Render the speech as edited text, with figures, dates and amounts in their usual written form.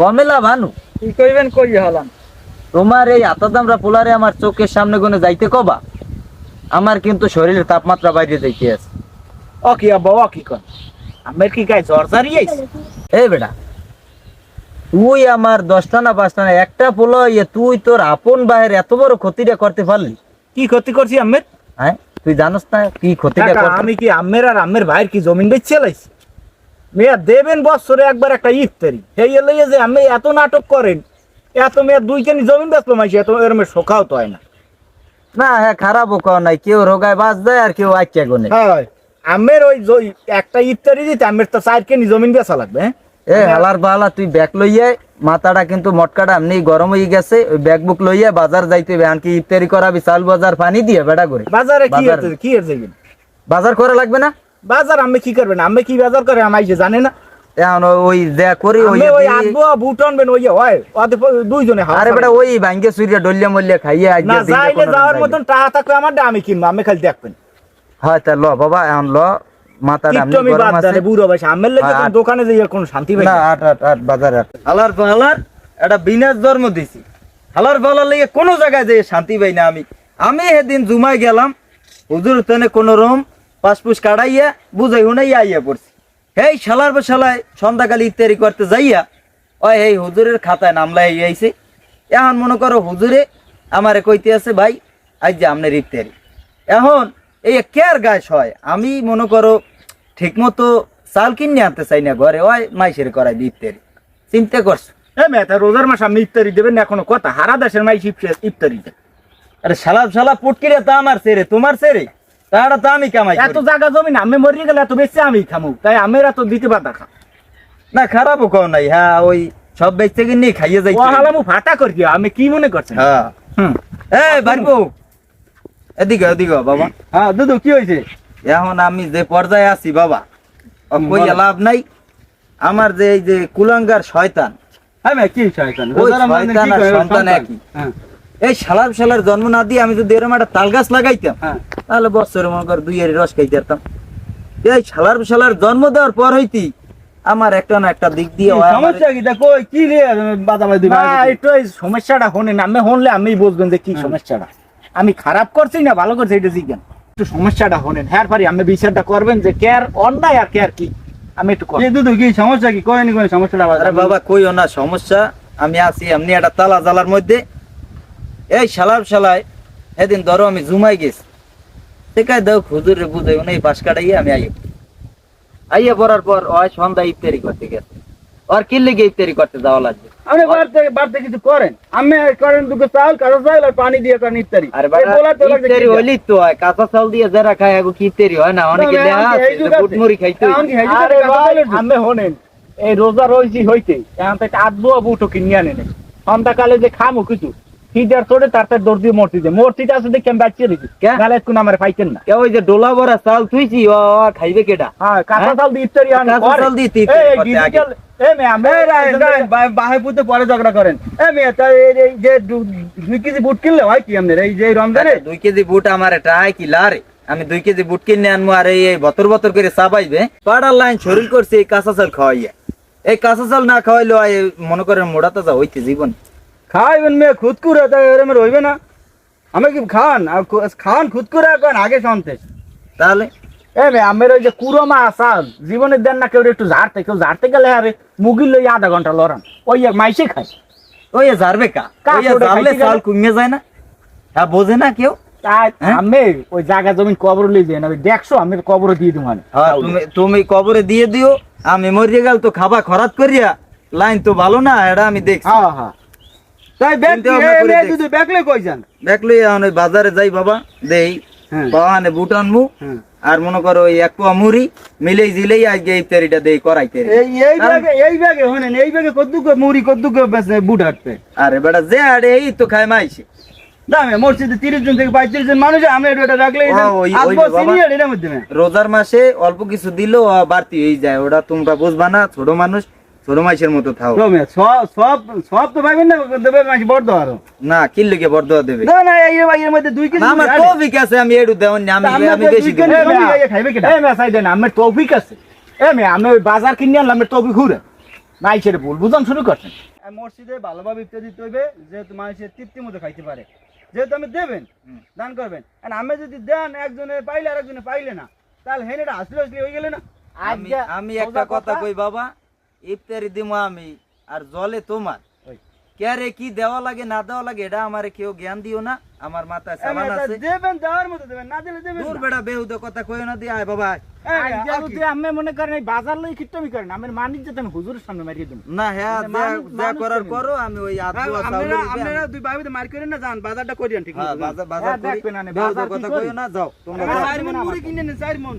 কমেলা ভানু কি কইবেন কই হলাম। তোমার এই আতাদামরা পোলারে আমার চোখের সামনে গুনে যাইতে কবা, আমার কিন্তু শরীরের তাপমাত্রা বাইরে যাইতে আছে। ও কি বাবা কি কর আমার কি গায়ে জ্বর জারি আইছে। এই বেটা, তুই আমার 10টা না 5টা না একটা পোলা ইয়ে তুই তোর আপন ভাইয়ের এত বড় ক্ষতিটা করতে পারলি? কি ক্ষতি করছি আমের? হ্যাঁ, তুই জানোস না কি ক্ষতিটা করতে? আমি কি আমের আর আমের ভাইয়ের কি জমিন বেচে লাইছি? মেয়া দেবেন বছরে একবার একটা ইফতারি, এই লইয়ে যে আমি এত নাটক করেন, এত মেয়া 2 কেনি জমিন বেচলো মাইছি, এত এরম শোকাও তো হয় না। না হ্যাঁ, খারাপও কও নাই, কেউ রোগায় বাঁচ যায় আর কেউ আইচা গুনে। হ্যাঁ, আমের ওই একটা ইফতারি দিতে আমের তো 4 কেনি জমিন বেচা লাগবে। এ হালার বালা, তুই ব্যাগ লইয়া মাথাটা কিন্তু মটকাটা এমনি গরম হয়ে গেছে, ওই ব্যাগ বুক লইয়া বাজার যাইতে হবে। আনকি ইফতারি করাবি চাল বাজার পানি দিয়ে বেটা করে। বাজারে কি এর যাবেন? বাজার করা লাগবে না? বাজার আমি কি করবেন? আমি কি বাজার করে আমাই যে জানে না? এখন ওই যা করি ওই আনবো বুট আনবেন, ওই হয় ওদের 2 জনে। আরে বেটা, ওই ভাঙ্গে সুরিয়া ডলিয়া মলিয়া খাইয়া আজ না যাইলে যাওয়ার মতন টাকা থাকবে আমার, আমি কিনবো, আমি খালি দেখবেন। হয় তা ল বাবা, এখন ল, মাথাটা এমনি কিট্টমি গরম বাদ আছে। দারে বুড়ো ভাই, আমের লাগে হ্যাঁ, দোকানে যাই কোনো শান্তি পাই না। না। আট বাজার হালার ফালার একটা বিনাশ জন্ম দিছি। হালার ফালার লেগে কোনো জায়গায় যে শান্তি পাই না। আমি সেদিন জুমায় গেলাম, হুজুর তেনে কোন রকম পাসপুস কাটাইয়া বুঝাই হুনাইয়া আইয়া পড়ছি। এই শালার শালায় সন্ধ্যাকালে ইত্যাদি করতে যাইয়া ওই এই হুজুরের খাতায় নাম লাই আইছে। এখন মনে করো হুজুরে আমারে কইতে আছে, ভাই আজ যে আপনার ইত্যাদি। এখন এই কেয়ার গাছ হয়, আমি মনে করো ঠিক মতো চাল কিনে আনতে চাই না ঘরে, ওই মাইসের করাই দি ইত্যাদি। চিন্তা করছো? মেয়েটা রোজার মাস আপনি ইফতারি দেবেন না, এখনো কথা হারা দেশের মাইস ইফতারি দেয়। আরে শালা পুটকিরে তা আমার সেরে তোমার সেরে, তারা তো আমি কামাই এত জায়গা জমিন আমি মরিয়ে গেলে এত বেশি আমি খামু, তাই আমের এত দিতে পার দেখা না। খারাপও কও নাই, হ্যাঁ ওই সব বেচতে কিনে খাইয়ে যাই। হালামু ফাটা করি, আমি কি মনে করছেন? হ্যাঁ এই বাড়বো, এদিকে এদিকে বাবা। হ্যাঁ দুদু কি হয়েছে? এখন আমি যে পর্যায়ে আছি বাবা, কইয়া লাভ নাই। আমার যে এই যে কুলাঙ্গার শয়তান, হ্যাঁ কি শয়তান? ওই শয়তান আর সন্তান একই। এই শালার জন্ম না দিয়ে আমি যদি এরকম একটা তাল গাছ লাগাইতাম, তাহলে বছরে মনে কর 2 এর রস খাইতে পারতাম। এই শালার জন্ম দেওয়ার পর হইতি আমার একটা না একটা দিক দিয়ে সমস্যা কি? কই কি রে বাদাবাদি ভাই, একটু এই সমস্যাটা হনেন, আমি হনলে আমি বুঝবেন যে কি সমস্যাটা। আমি খারাপ করছি না ভালো করছি এটা জিজ্ঞান, একটু সমস্যাটা হনেন। হ্যাঁ পারি আমি বিচারটা করবেন যে কেয়ার অন্যায় আর কেয়ার কি। আমি একটু দুদু কি সমস্যা কি কয়নি কোন সমস্যাটা? আরে বাবা কইও না সমস্যা, আমি আছি এমনি একটা তালা জ্বালার মধ্যে। এই শালায় সেদিন ধরো আমি জুমাই গেছি, দেখায় দাও হুজুরে বুঝাই এই পাশ কাটাইয়া আমি আইয়া পড়ার পর ওই সন্ধ্যা ইফতারি করতে গেছে। ওর কি লেগে ইফতারি করতে যাওয়া লাগবে? আপনি বাড়তে কিছু করেন, আমি করেন দুটো চাল কাঁচা চাল আর পানি দিয়ে করেন ইফতারি। আরে ইফতারি হইলি তো হয়, কাঁচা চাল দিয়ে যারা খায় এগো কি ইফতারি হয় না? অনেকে দেখা আছে বুটমুড়ি খাইতে। আরে আমি হনেন এই রোজা রইছি হইতে এখন থেকে 8 বুয়া বুটো কিনে আনে নেই, সন্ধ্যাকালে যে খামো কিছু ফিডার তোড়ে তার দৌড় দিয়ে মূর্তিটা আছে দেখে আমি বাঁচিয়ে রেখেছি, নাহলে কোন আমার পাইতেন না। ওই যে ডোলা ভরা চাল তুইছি ও খাইবে কেডা? হ্যাঁ কাঁচা চাল দিয়ে ইফতারি আনে, কাঁচা চাল দিয়ে ডিজিটাল পরে ঝগড়া করেন। এই যে 2 কেজি বুট কিনলে হয় কি আপনার এই যে রমজানে? 2 কেজি বুট আমার এটা কি লারে? আমি 2 কেজি বুট কিনে আনবো আর এই বতর করে চাবাইবে পাড়ার লাইন শরীর করছে এই কাঁচা চাল খাওয়াইয়া। এই কাঁচা চাল না খাওয়াইলো মনে করেন মোড়া তাজা হইতে জীবন খাইবেন মেয়ে খুদ করে হইবে না। আমি কি খান খুদ করে আগে শুনতে তাহলে আমের ওই যে কুরমা আসাল জীবনের দেন না, কেউ একটু ঝাড়তে গেলে আরে মুগির লই আধা ঘন্টা লড়ান, ওই মাইসে খায়। ওই ঝাড়বে চাল কমে যায় না? হ্যাঁ বোঝে না কেউ। আমি ওই জায়গা জমিন কবর লই যাই না, দেখছো আমি কবর দিয়ে দিব। তুমি কবরে দিয়ে দিও, আমি মরিয়ে গেল তো খাবা খরাত করিয়া লাইন তো ভালো না, এটা আমি দেখছি। তাই ব্যাকলে কই যান? ব্যাকলে ওই বাজারে যাই বাবা, দেই পাওয়ানে বুট আনমু আর মনে করো ওই 1 পোয়া মুড়ি মিলেই জিলেই আজকে ইফতারিটা দেই করাইতে। এই ব্যাগে হনেন, এই ব্যাগে কদ্দুক মুড়ি কদ্দুক বুট হাঁটবে। আরে বেটা যে আরে এই তো খায় মাইছে দামে মসজিদে 30 জন থেকে 35 জন মানুষ, আমি এটা রাখলে রোজার মাসে অল্প কিছু দিল বাড়তি হয়ে যায়, ওটা তোমরা বুঝবা না। ছোট মানুষ ছোট মাইসের মতো থাও। সব তো পাইবেন না, দেবে মাইস বড় আরো না কি লিখে বড় দেবে না এর মধ্যে 2 কেজি আমার তৌফিক আছে, আমি এডু দেওন আমি বেশি খাইবে কেটা? এই মেসাই দেন আমার তৌফিক আছে। আমি ওই বাজার কিনে আনলাম, তৌফিক ঘুরে মাইসের ভুল বুঝান শুরু করছেন। মসজিদে ভালোভাবে ইফতার দিতে হইবে, যেহেতু মানুষের তৃপ্তি মতো খাইতে পারে, যেহেতু আমি দেবেন দান করবেন। আর আমি যদি দেন একজনে পাইলে আর একজনে পাইলে না, তাহলে হেন এটা আসলে আসলে হয়ে গেলে না। আমি একটা কথা কই বাবা, ইফতারি দিমু আমি আর জলে তোমার ওই। ক্যারে কি দেওয়া লাগে না দেওয়া লাগে এটা আমারে কেউ জ্ঞান দিও না, আমার মাথায় সাবান আছে। দেবেন, দেওয়ার মতো দেবেন, না দিলে দেবেন দূর না। বেটা বেহুদা কথা কইও না, দি আয় বাবা আয়। আইডিয়া যদি আমি মনে করেন এই বাজার লই কিট্টমি করেন, আমি মানিক যেতে আমি হুজুরের সামনে মারিয়ে দেব। না হ্যাঁ যা করার করো, আমি ওই আদুয়া চাউলের আপনারা দুই ভাইতে মার করেন না, যান বাজারটা করিয়েন ঠিক হ্যাঁ মতো। বাজার করি, দেখবেন না, বেহুদা বাজার কি কথা করি? কইও না, যাও তোমরা আমরা যাও। 4 মণ মুড়ি কিনে নেন, 4 মণ।